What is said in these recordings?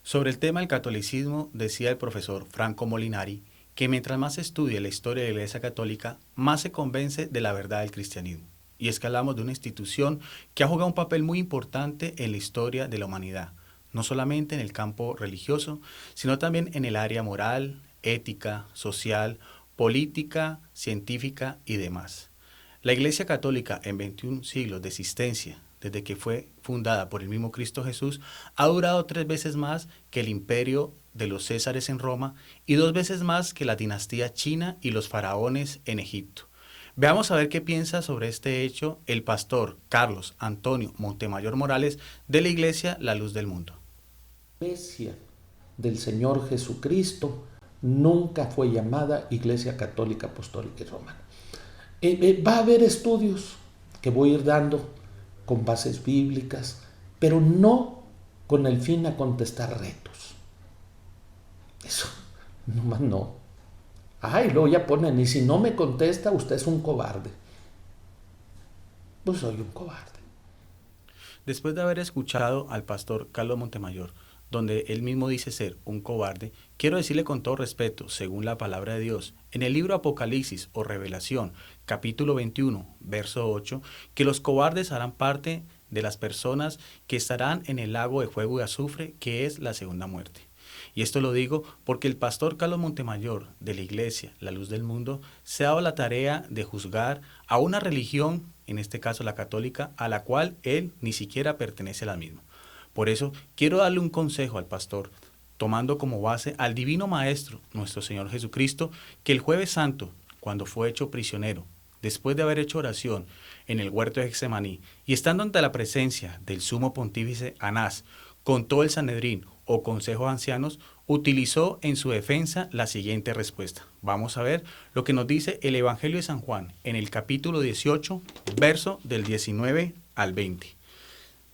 Sobre el tema del catolicismo, decía el profesor Franco Molinari que mientras más estudia la historia de la Iglesia Católica, más se convence de la verdad del cristianismo. Y es que hablamos de una institución que ha jugado un papel muy importante en la historia de la humanidad, no solamente en el campo religioso, sino también en el área moral, ética, social, política, científica y demás. La Iglesia Católica, en 21 siglos de existencia, desde que fue fundada por el mismo Cristo Jesús, ha durado 3 veces más que el imperio de los Césares en Roma y 2 veces más que la dinastía china y los faraones en Egipto. Veamos a ver qué piensa sobre este hecho el pastor Carlos Antonio Montemayor Morales de la Iglesia La Luz del Mundo. La Iglesia del Señor Jesucristo nunca fue llamada Iglesia Católica Apostólica y Romana. Va a haber estudios que voy a ir dando con bases bíblicas, pero no con el fin a contestar retos. Eso, nomás no. Ay, luego ya ponen, y si no me contesta, usted es un cobarde. Pues soy un cobarde. Después de haber escuchado al pastor Carlos Montemayor, donde él mismo dice ser un cobarde, quiero decirle con todo respeto, según la palabra de Dios, en el libro Apocalipsis o Revelación, capítulo 21, verso 8, que los cobardes harán parte de las personas que estarán en el lago de fuego y azufre, que es la segunda muerte. Y esto lo digo porque el pastor Carlos Montemayor de la Iglesia La Luz del Mundo se ha dado la tarea de juzgar a una religión, en este caso la católica, a la cual él ni siquiera pertenece a la misma. Por eso quiero darle un consejo al pastor, tomando como base al divino Maestro, nuestro Señor Jesucristo, que el jueves santo, cuando fue hecho prisionero, después de haber hecho oración en el huerto de Getsemaní y estando ante la presencia del sumo pontífice Anás, con todo el Sanedrín o Consejo de Ancianos, utilizó en su defensa la siguiente respuesta. Vamos a ver lo que nos dice el Evangelio de San Juan en el capítulo 18, verso del 19 al 20.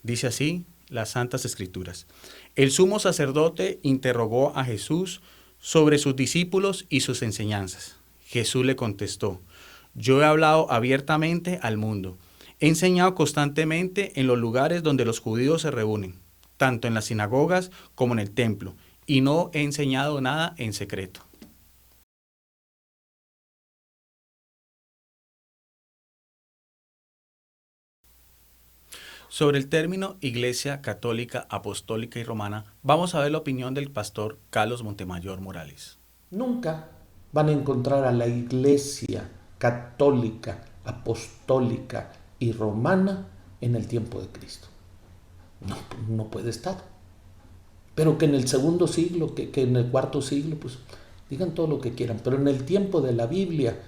Dice así las Santas Escrituras. El sumo sacerdote interrogó a Jesús sobre sus discípulos y sus enseñanzas. Jesús le contestó, yo he hablado abiertamente al mundo. He enseñado constantemente en los lugares donde los judíos se reúnen, tanto en las sinagogas como en el templo, y no he enseñado nada en secreto. Sobre el término Iglesia Católica, Apostólica y Romana, vamos a ver la opinión del pastor Carlos Montemayor Morales. Nunca van a encontrar a la Iglesia Católica, Apostólica y Romana en el tiempo de Cristo. No, no puede estar. Pero que en el segundo siglo, que en el cuarto siglo, pues digan todo lo que quieran. Pero en el tiempo de la Biblia,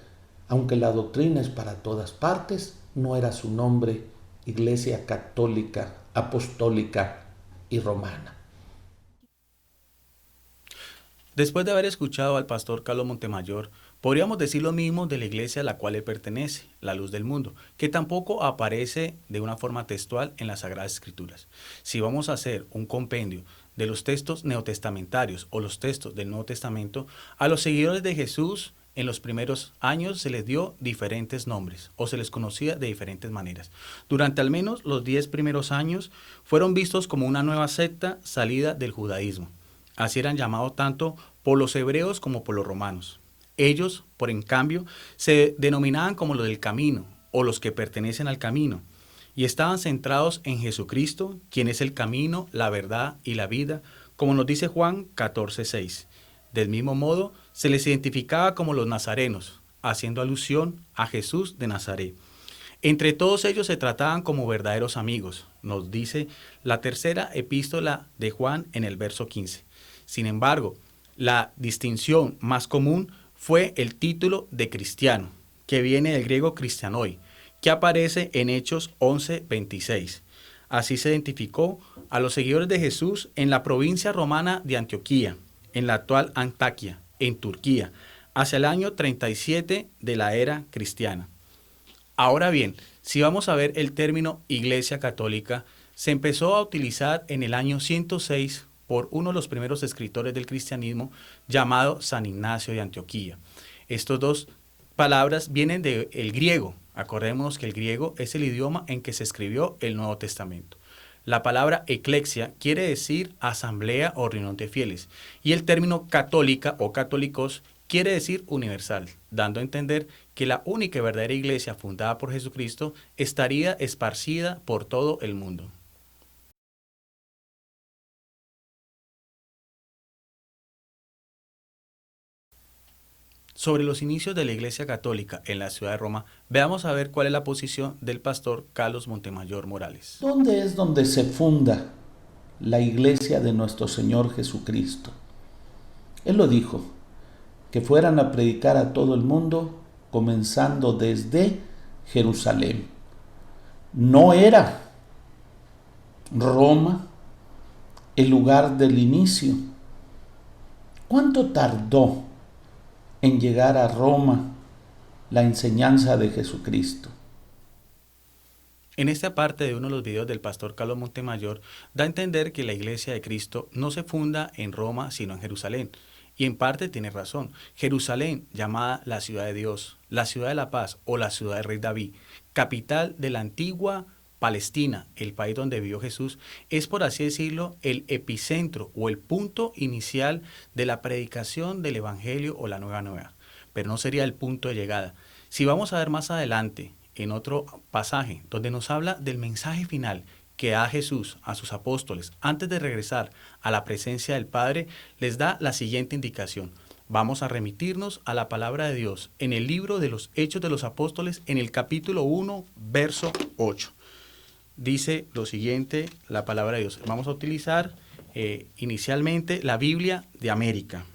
aunque la doctrina es para todas partes, no era su nombre Iglesia Católica, Apostólica y Romana. Después de haber escuchado al pastor Carlos Montemayor, podríamos decir lo mismo de la iglesia a la cual él pertenece, la Luz del Mundo, que tampoco aparece de una forma textual en las Sagradas Escrituras. Si vamos a hacer un compendio de los textos neotestamentarios o los textos del Nuevo Testamento, a los seguidores de Jesús en los primeros años se les dio diferentes nombres o se les conocía de diferentes maneras. Durante al menos los 10 primeros años fueron vistos como una nueva secta salida del judaísmo. Así eran llamados tanto por los hebreos como por los romanos. Ellos, por en cambio, se denominaban como los del camino o los que pertenecen al camino y estaban centrados en Jesucristo, quien es el camino, la verdad y la vida, como nos dice Juan 14:6. Del mismo modo, se les identificaba como los nazarenos, haciendo alusión a Jesús de Nazaret. Entre todos ellos se trataban como verdaderos amigos, nos dice la tercera epístola de Juan en el verso 15. Sin embargo, la distinción más común fue el título de cristiano, que viene del griego cristianoi, que aparece en Hechos 11:26. Así se identificó a los seguidores de Jesús en la provincia romana de Antioquía, en la actual Antaquia, en Turquía, hacia el año 37 de la era cristiana. Ahora bien, si vamos a ver el término Iglesia Católica, se empezó a utilizar en el año 106 por uno de los primeros escritores del cristianismo llamado San Ignacio de Antioquía. Estas dos palabras vienen del griego. Acordémonos que el griego es el idioma en que se escribió el Nuevo Testamento. La palabra eclesia quiere decir asamblea o reunión de fieles, y el término católica o católicos quiere decir universal, dando a entender que la única y verdadera iglesia fundada por Jesucristo estaría esparcida por todo el mundo. Sobre los inicios de la Iglesia Católica en la ciudad de Roma, veamos a ver cuál es la posición del pastor Carlos Montemayor Morales. ¿Dónde es donde se funda la iglesia de nuestro Señor Jesucristo? Él lo dijo, que fueran a predicar a todo el mundo, comenzando desde Jerusalén. No era Roma el lugar del inicio. ¿Cuánto tardó en llegar a Roma la enseñanza de Jesucristo? En esta parte de uno de los videos del pastor Carlos Montemayor da a entender que la iglesia de Cristo no se funda en Roma sino en Jerusalén. Y en parte tiene razón. Jerusalén, llamada la ciudad de Dios, la ciudad de la paz o la ciudad del rey David, capital de la antigua Palestina, el país donde vivió Jesús, es por así decirlo el epicentro o el punto inicial de la predicación del Evangelio o la Nueva Nueva, pero no sería el punto de llegada. Si vamos a ver más adelante en otro pasaje donde nos habla del mensaje final que da Jesús a sus apóstoles antes de regresar a la presencia del Padre, les da la siguiente indicación. Vamos a remitirnos a la palabra de Dios en el libro de los Hechos de los Apóstoles, en el capítulo 1, verso 8. Dice lo siguiente la palabra de Dios. Vamos a utilizar inicialmente la Biblia de América.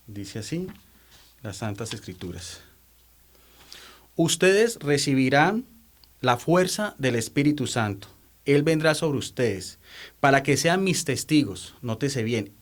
Dice así las Santas Escrituras. Ustedes recibirán la fuerza del Espíritu Santo. Él vendrá sobre ustedes para que sean mis testigos, nótese bien,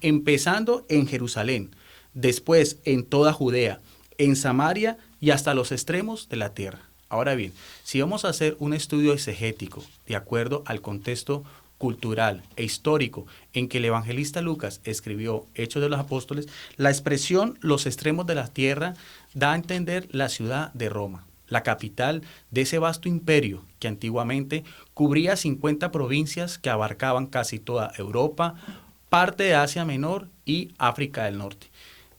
empezando en Jerusalén, después en toda Judea, en Samaria y hasta los extremos de la tierra. Ahora bien, si vamos a hacer un estudio exegético de acuerdo al contexto cultural e histórico en que el evangelista Lucas escribió Hechos de los Apóstoles, la expresión los extremos de la tierra da a entender la ciudad de Roma, la capital de ese vasto imperio que antiguamente cubría 50 provincias que abarcaban casi toda Europa, parte de Asia Menor y África del Norte.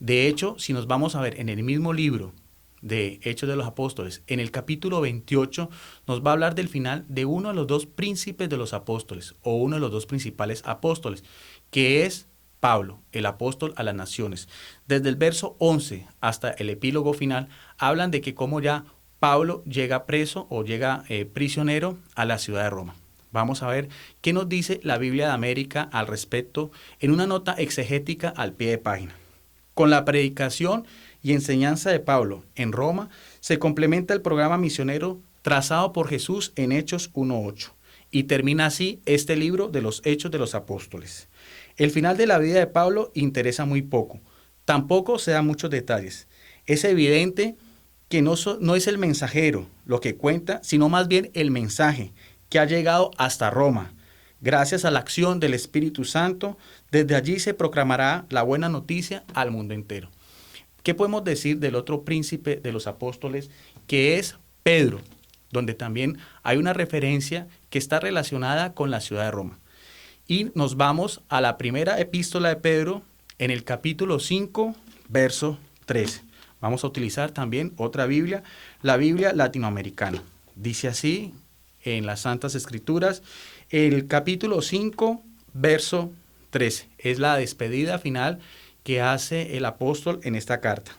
De hecho, si nos vamos a ver en el mismo libro de Hechos de los Apóstoles, en el capítulo 28 nos va a hablar del final de uno de los dos príncipes de los apóstoles o uno de los dos principales apóstoles, que es Pablo, el apóstol a las naciones. Desde el verso 11 hasta el epílogo final hablan de que como ya Pablo llega preso o llega prisionero a la ciudad de Roma. Vamos a ver qué nos dice la Biblia de América al respecto en una nota exegética al pie de página. Con la predicación y enseñanza de Pablo en Roma se complementa el programa misionero trazado por Jesús en Hechos 1:8 y termina así este libro de los Hechos de los Apóstoles. El final de la vida de Pablo interesa muy poco, tampoco se dan muchos detalles. Es evidente que no es el mensajero lo que cuenta, sino más bien el mensaje que ha llegado hasta Roma. Gracias a la acción del Espíritu Santo, desde allí se proclamará la buena noticia al mundo entero. ¿Qué podemos decir del otro príncipe de los apóstoles, que es Pedro, donde también hay una referencia que está relacionada con la ciudad de Roma? Y nos vamos a la primera epístola de Pedro en el capítulo 5, verso 13. Vamos a utilizar también otra Biblia, la Biblia latinoamericana. Dice así en las Santas Escrituras, el capítulo 5, verso 13. Es la despedida final que hace el apóstol en esta carta.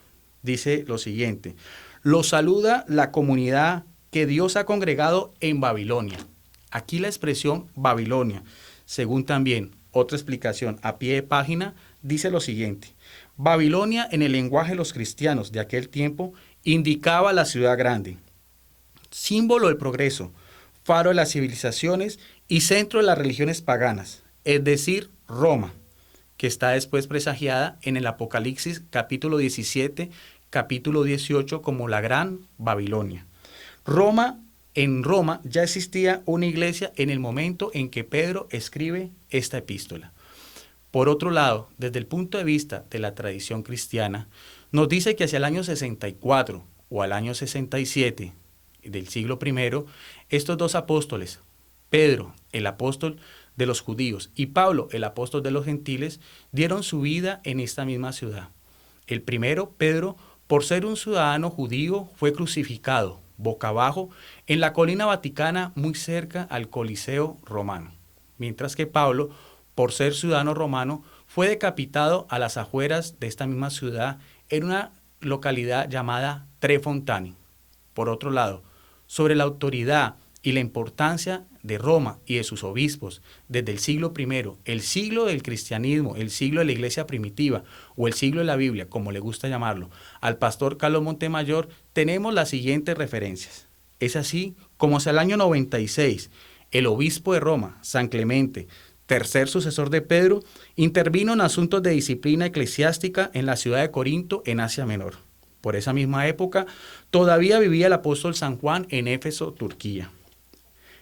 Dice lo siguiente: los saluda la comunidad que Dios ha congregado en Babilonia. Aquí la expresión Babilonia, según también otra explicación a pie de página, dice lo siguiente: Babilonia en el lenguaje de los cristianos de aquel tiempo indicaba la ciudad grande, símbolo del progreso, faro de las civilizaciones y centro de las religiones paganas, es decir, Roma, que está después presagiada en el Apocalipsis capítulo 17, capítulo 18 como la Gran Babilonia. En Roma ya existía una iglesia en el momento en que Pedro escribe esta epístola. Por otro lado, desde el punto de vista de la tradición cristiana, nos dice que hacia el año 64 o al año 67 del siglo I, estos dos apóstoles, Pedro, el apóstol de los judíos, y Pablo, el apóstol de los gentiles, dieron su vida en esta misma ciudad. El primero, Pedro, por ser un ciudadano judío, fue crucificado boca abajo en la colina vaticana muy cerca al Coliseo romano, mientras que Pablo, por ser ciudadano romano, fue decapitado a las afueras de esta misma ciudad en una localidad llamada Trefontani. Por otro lado, sobre la autoridad y la importancia de Roma y de sus obispos desde el siglo I, el siglo del cristianismo, el siglo de la iglesia primitiva o el siglo de la Biblia, como le gusta llamarlo, al pastor Carlos Montemayor, tenemos las siguientes referencias. Es así como hacia el año 96, el obispo de Roma, San Clemente, tercer sucesor de Pedro, intervino en asuntos de disciplina eclesiástica en la ciudad de Corinto, en Asia Menor. Por esa misma época, todavía vivía el apóstol San Juan en Éfeso, Turquía.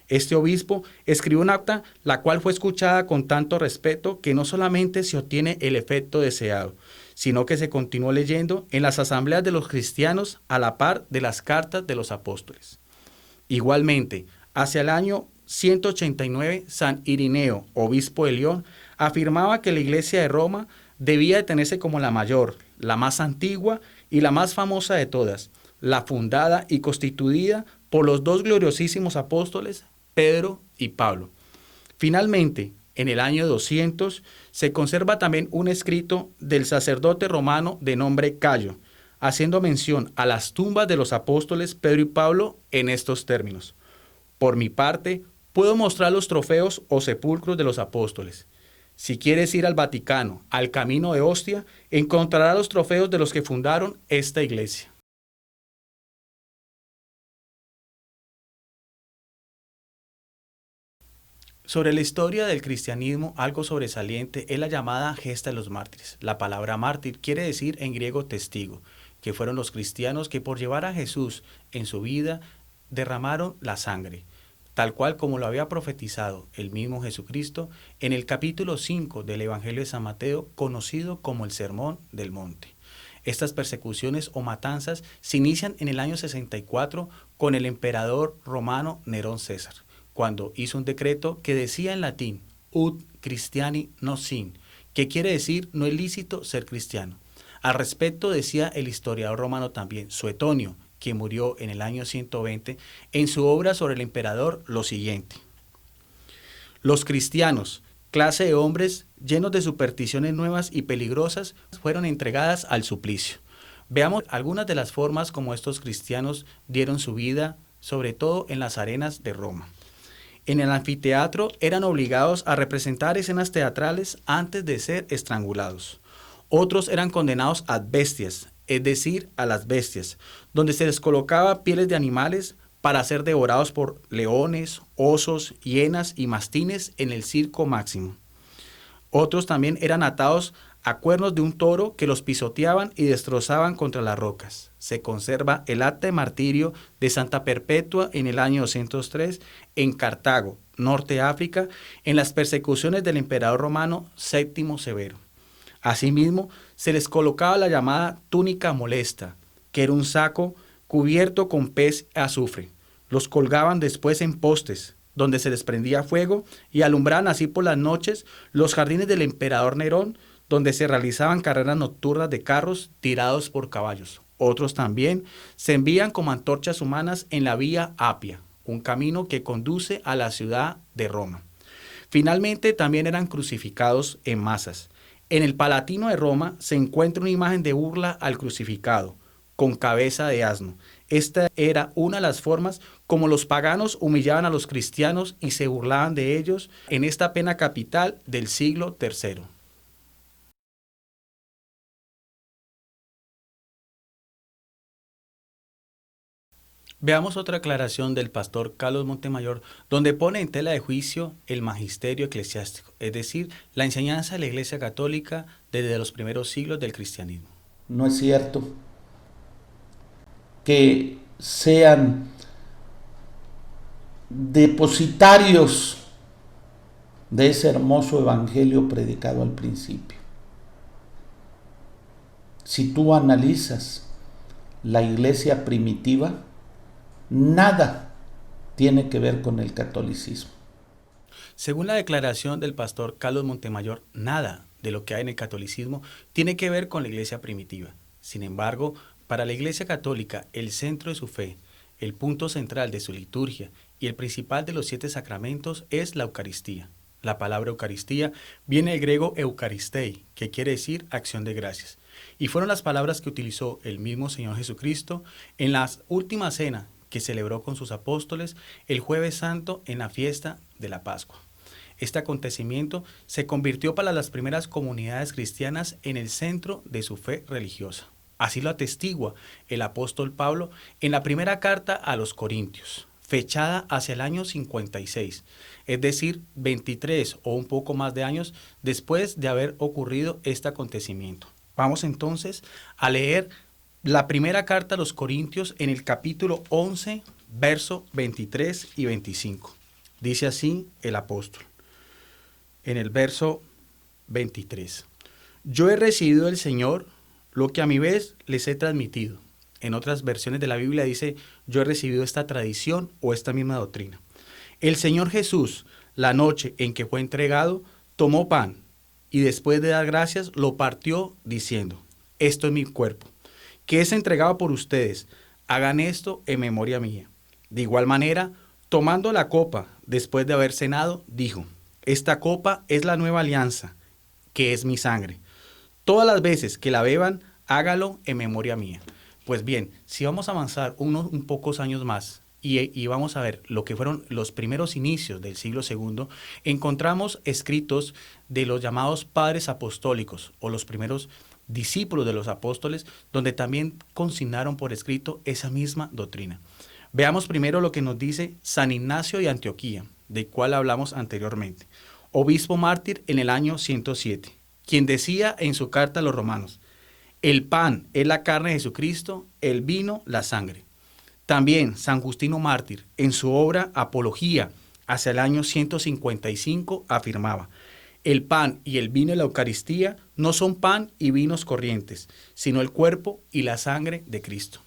Este obispo escribió una acta la cual fue escuchada con tanto respeto que no solamente se obtiene el efecto deseado, sino que se continuó leyendo en las asambleas de los cristianos a la par de las cartas de los apóstoles. Igualmente, hacia el año 189, San Irineo, obispo de León, afirmaba que la iglesia de Roma debía de tenerse como la mayor, la más antigua y la más famosa de todas, la fundada y constituida por los dos gloriosísimos apóstoles, Pedro y Pablo. Finalmente, en el año 200, se conserva también un escrito del sacerdote romano de nombre Cayo, haciendo mención a las tumbas de los apóstoles Pedro y Pablo en estos términos. Por mi parte, puedo mostrar los trofeos o sepulcros de los apóstoles. Si quieres ir al Vaticano, al camino de Ostia, encontrarás los trofeos de los que fundaron esta iglesia. Sobre la historia del cristianismo, algo sobresaliente es la llamada gesta de los mártires. La palabra mártir quiere decir en griego testigo, que fueron los cristianos que por llevar a Jesús en su vida derramaron la sangre, tal cual como lo había profetizado el mismo Jesucristo en el capítulo 5 del Evangelio de San Mateo, conocido como el Sermón del Monte. Estas persecuciones o matanzas se inician en el año 64 con el emperador romano Nerón César, cuando hizo un decreto que decía en latín, ut Christiani nocin, que quiere decir no es lícito ser cristiano. Al respecto decía el historiador romano también, Suetonio, que murió en el año 120, en su obra sobre el emperador lo siguiente. Los cristianos, clase de hombres llenos de supersticiones nuevas y peligrosas, fueron entregadas al suplicio. Veamos algunas de las formas como estos cristianos dieron su vida, sobre todo en las arenas de Roma. En el anfiteatro eran obligados a representar escenas teatrales antes de ser estrangulados. Otros eran condenados ad bestias, es decir, a las bestias, donde se les colocaba pieles de animales para ser devorados por leones, osos, hienas y mastines en el circo máximo. Otros también eran atados a cuernos de un toro que los pisoteaban y destrozaban contra las rocas. Se conserva el acta de martirio de Santa Perpetua en el año 203 en Cartago, Norte de África, en las persecuciones del emperador romano Séptimo Severo. Asimismo, se les colocaba la llamada túnica molesta, que era un saco cubierto con pez y azufre. Los colgaban después en postes, donde se les prendía fuego y alumbraban así por las noches los jardines del emperador Nerón, donde se realizaban carreras nocturnas de carros tirados por caballos. Otros también se envían como antorchas humanas en la Vía Apia, un camino que conduce a la ciudad de Roma. Finalmente también eran crucificados en masas. En el Palatino de Roma se encuentra una imagen de burla al crucificado, con cabeza de asno. Esta era una de las formas como los paganos humillaban a los cristianos y se burlaban de ellos en esta pena capital del siglo III. Veamos otra aclaración del pastor Carlos Montemayor, donde pone en tela de juicio el magisterio eclesiástico, es decir, la enseñanza de la Iglesia Católica desde los primeros siglos del cristianismo. No es cierto que sean depositarios de ese hermoso evangelio predicado al principio. Si tú analizas la iglesia primitiva, nada tiene que ver con el catolicismo. Según la declaración del pastor Carlos Montemayor, nada de lo que hay en el catolicismo tiene que ver con la iglesia primitiva. Sin embargo, para la iglesia católica, el centro de su fe, el punto central de su liturgia y el principal de los 7 sacramentos es la Eucaristía. La palabra Eucaristía viene del griego eucaristei, que quiere decir acción de gracias. Y fueron las palabras que utilizó el mismo Señor Jesucristo en la última cena que celebró con sus apóstoles el Jueves Santo en la fiesta de la Pascua. Este acontecimiento se convirtió para las primeras comunidades cristianas en el centro de su fe religiosa. Así lo atestigua el apóstol Pablo en la primera carta a los Corintios, fechada hacia el año 56, es decir, 23 o un poco más de años después de haber ocurrido este acontecimiento. Vamos entonces a leer la primera carta a los Corintios en el capítulo 11, verso 23 y 25. Dice así el apóstol, en el verso 23. Yo he recibido del Señor lo que a mi vez les he transmitido. En otras versiones de la Biblia dice, yo he recibido esta tradición o esta misma doctrina. El Señor Jesús, la noche en que fue entregado, tomó pan y después de dar gracias lo partió diciendo, esto es mi cuerpo, que es entregado por ustedes. Hagan esto en memoria mía. De igual manera, tomando la copa después de haber cenado, dijo, esta copa es la nueva alianza, que es mi sangre. Todas las veces que la beban, hágalo en memoria mía. Pues bien, si vamos a avanzar un pocos años más y vamos a ver lo que fueron los primeros inicios del siglo II, encontramos escritos de los llamados padres apostólicos o los primeros discípulos de los apóstoles, donde también consignaron por escrito esa misma doctrina. Veamos primero lo que nos dice San Ignacio de Antioquía, del cual hablamos anteriormente, obispo mártir en el año 107, quien decía en su carta a los romanos, el pan es la carne de Jesucristo, el vino la sangre. También San Justino mártir, en su obra Apología, hacia el año 155, afirmaba, el pan y el vino de la Eucaristía no son pan y vinos corrientes, sino el cuerpo y la sangre de Cristo.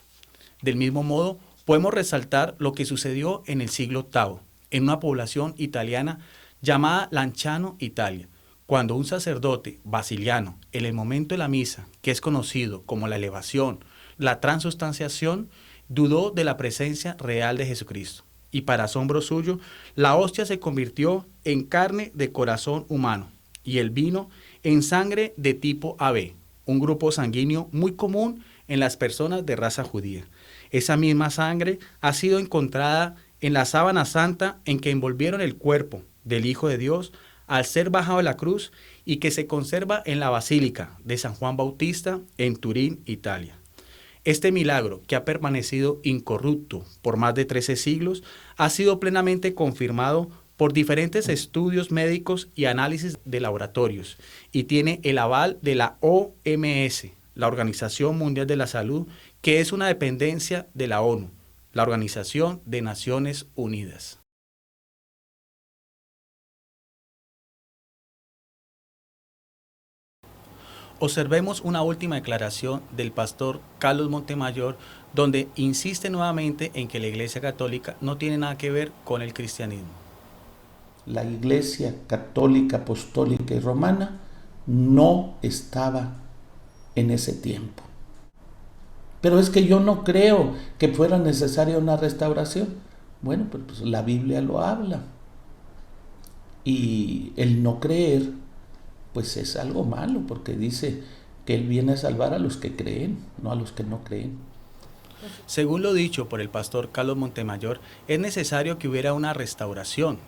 Del mismo modo, podemos resaltar lo que sucedió en el siglo VIII, en una población italiana llamada Lanciano, Italia, cuando un sacerdote basiliano, en el momento de la misa, que es conocido como la elevación, la transustanciación, dudó de la presencia real de Jesucristo. Y para asombro suyo, la hostia se convirtió en carne de corazón humano y el vino en sangre de tipo AB, un grupo sanguíneo muy común en las personas de raza judía. Esa misma sangre ha sido encontrada en la sábana santa en que envolvieron el cuerpo del Hijo de Dios al ser bajado de la cruz y que se conserva en la Basílica de San Juan Bautista en Turín, Italia. Este milagro, que ha permanecido incorrupto por más de 13 siglos, ha sido plenamente confirmado por diferentes estudios médicos y análisis de laboratorios y tiene el aval de la OMS, la Organización Mundial de la Salud, que es una dependencia de la ONU, la Organización de Naciones Unidas. Observemos una última declaración del pastor Carlos Montemayor, donde insiste nuevamente en que la Iglesia Católica no tiene nada que ver con el cristianismo. La Iglesia Católica, Apostólica y Romana no estaba en ese tiempo. Pero es que yo no creo que fuera necesaria una restauración. Bueno, pues la Biblia lo habla. Y el no creer, pues es algo malo, porque dice que Él viene a salvar a los que creen, no a los que no creen. Según lo dicho por el pastor Carlos Montemayor, es necesario que hubiera una restauración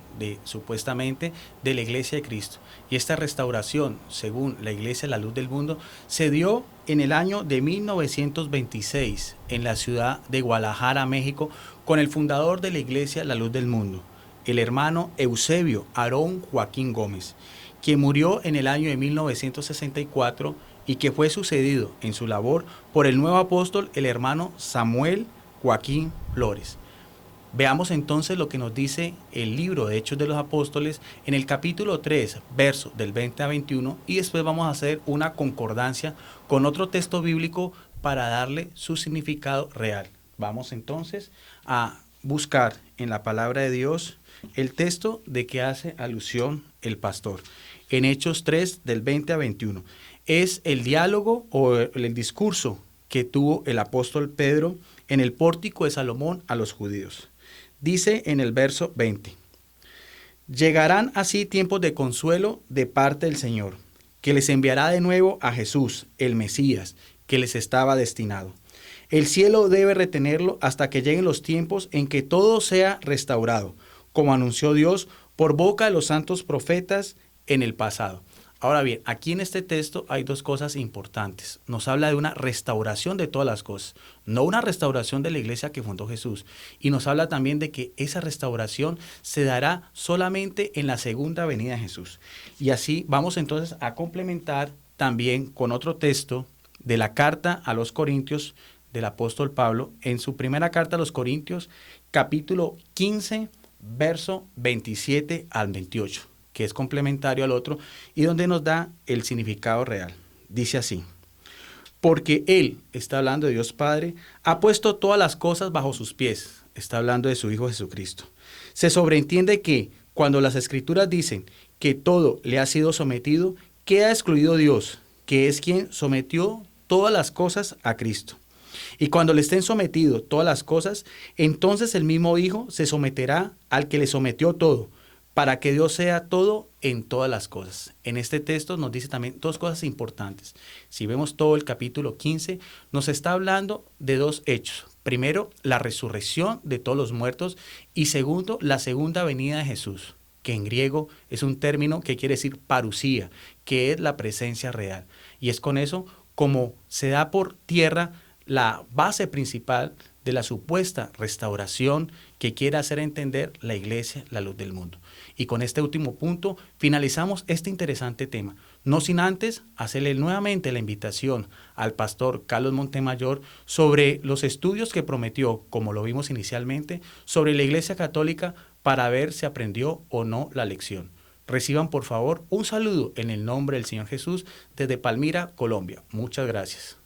supuestamente de la Iglesia de Cristo. Y esta restauración, según la Iglesia La Luz del Mundo, se dio en el año de 1926 en la ciudad de Guadalajara, México, con el fundador de la Iglesia La Luz del Mundo, el hermano Eusebio Aarón Joaquín Gómez, quien murió en el año de 1964 y que fue sucedido en su labor por el nuevo apóstol, el hermano Samuel Joaquín Flores. Veamos entonces lo que nos dice el libro de Hechos de los Apóstoles en el capítulo 3, versos del 20 a 21, y después vamos a hacer una concordancia con otro texto bíblico para darle su significado real. Vamos entonces a buscar en la palabra de Dios el texto de que hace alusión el pastor. En Hechos 3, del 20 a 21. Es el diálogo o el discurso que tuvo el apóstol Pedro en el pórtico de Salomón a los judíos. Dice en el verso 20: llegarán así tiempos de consuelo de parte del Señor, que les enviará de nuevo a Jesús, el Mesías, que les estaba destinado. El cielo debe retenerlo hasta que lleguen los tiempos en que todo sea restaurado, como anunció Dios por boca de los santos profetas en el pasado. Ahora bien, aquí en este texto hay dos cosas importantes. Nos habla de una restauración de todas las cosas, no una restauración de la iglesia que fundó Jesús. Y nos habla también de que esa restauración se dará solamente en la segunda venida de Jesús. Y así vamos entonces a complementar también con otro texto de la carta a los Corintios del apóstol Pablo, en su primera carta a los Corintios, capítulo 15, verso 27 al 28, que es complementario al otro y donde nos da el significado real. Dice así: porque Él, está hablando de Dios Padre, ha puesto todas las cosas bajo sus pies, está hablando de su Hijo Jesucristo. Se sobreentiende que, cuando las Escrituras dicen que todo le ha sido sometido, queda excluido Dios, que es quien sometió todas las cosas a Cristo. Y cuando le estén sometidos todas las cosas, entonces el mismo Hijo se someterá al que le sometió todo, para que Dios sea todo en todas las cosas. En este texto nos dice también dos cosas importantes. Si vemos todo el capítulo 15, nos está hablando de dos hechos. Primero, la resurrección de todos los muertos, y segundo, la segunda venida de Jesús, que en griego es un término que quiere decir parusía, que es la presencia real. Y es con eso como se da por tierra la base principal de la supuesta restauración que quiere hacer entender la Iglesia, la luz del mundo. Y con este último punto finalizamos este interesante tema, no sin antes hacerle nuevamente la invitación al pastor Carlos Montemayor sobre los estudios que prometió, como lo vimos inicialmente, sobre la Iglesia Católica, para ver si aprendió o no la lección. Reciban por favor un saludo en el nombre del Señor Jesús desde Palmira, Colombia. Muchas gracias.